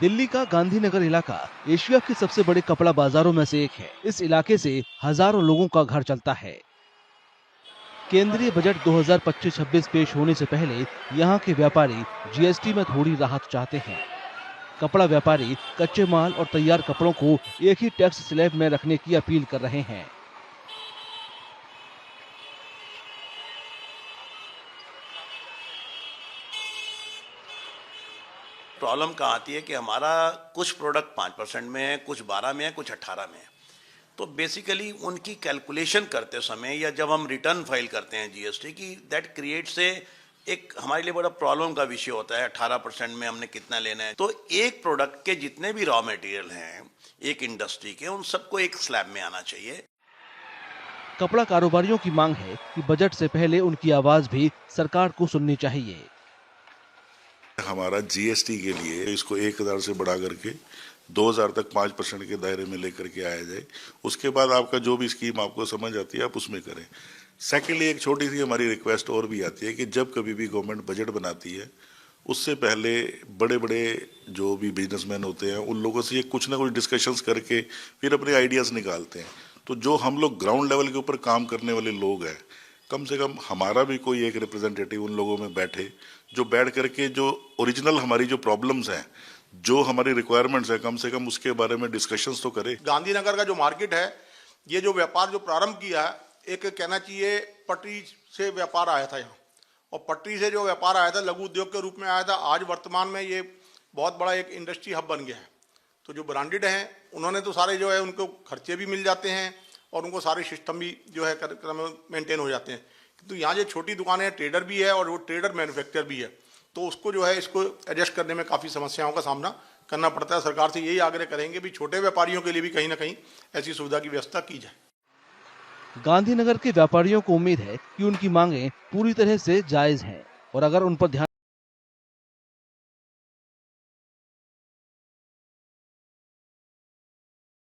दिल्ली का गांधीनगर इलाका एशिया के सबसे बड़े कपड़ा बाजारों में से एक है। इस इलाके से हजारों लोगों का घर चलता है। केंद्रीय बजट 2025-26 पेश होने से पहले यहाँ के व्यापारी जीएसटी में थोड़ी राहत चाहते हैं। कपड़ा व्यापारी कच्चे माल और तैयार कपड़ों को एक ही टैक्स स्लैब में रखने की अपील कर रहे हैं। प्रॉब्लम कहाँ आती है कि हमारा कुछ प्रोडक्ट 5% में है, कुछ 12 में है, कुछ 18 में है। तो बेसिकली उनकी कैलकुलेशन करते समय या जब हम रिटर्न फाइल करते हैं जीएसटी की, दैट क्रिएट्स एक हमारे लिए बड़ा प्रॉब्लम का विषय होता है। 18% में हमने कितना लेना है। तो एक प्रोडक्ट के जितने भी रॉ मटेरियल हैं एक इंडस्ट्री के, उन सबको एक स्लैब में आना चाहिए। कपड़ा कारोबारियों की मांग है कि बजट से पहले उनकी आवाज भी सरकार को सुननी चाहिए। हमारा जीएसटी के लिए इसको 1000 से बढ़ा करके 2000 तक 5% के दायरे में लेकर के आया जाए। उसके बाद आपका जो भी स्कीम आपको समझ आती है आप उसमें करें। सेकेंडली एक छोटी सी हमारी रिक्वेस्ट और भी आती है कि जब कभी भी गवर्नमेंट बजट बनाती है उससे पहले बड़े बड़े जो भी बिजनेसमैन होते हैं उन लोगों से ये कुछ ना कुछ डिस्कशंस करके फिर अपने आइडियाज़ निकालते हैं। तो जो हम लोग ग्राउंड लेवल के ऊपर काम करने वाले लोग हैं, कम से कम हमारा भी कोई एक रिप्रेजेंटेटिव उन लोगों में बैठे, जो बैठ करके जो ओरिजिनल हमारी जो प्रॉब्लम्स हैं, जो हमारी रिक्वायरमेंट्स है, कम से कम उसके बारे में डिस्कशंस तो करे। गांधीनगर का जो मार्केट है, ये जो व्यापार जो प्रारंभ किया है, एक कहना चाहिए पटरी से व्यापार आया था यहाँ, और पटरी से जो व्यापार आया था लघु उद्योग के रूप में आया था। आज वर्तमान में ये बहुत बड़ा एक इंडस्ट्री हब बन गया है। तो जो ब्रांडेड हैं उन्होंने तो सारे जो है उनको खर्चे भी मिल जाते हैं और उनको सारे सिस्टम भी जो है मेंटेन हो जाते हैं। तो यहाँ जो छोटी दुकानें हैं, ट्रेडर भी है और वो ट्रेडर मैन्युफैक्चर भी है, तो उसको जो है इसको एडजस्ट करने में काफ़ी समस्याओं का सामना करना पड़ता है। सरकार से यही आग्रह करेंगे भी छोटे व्यापारियों के लिए भी कहीं ना कहीं ऐसी सुविधा की व्यवस्था की जाए। गांधीनगर के व्यापारियों को उम्मीद है कि उनकी मांगें पूरी तरह से जायज हैं और अगर उन पर ध्यान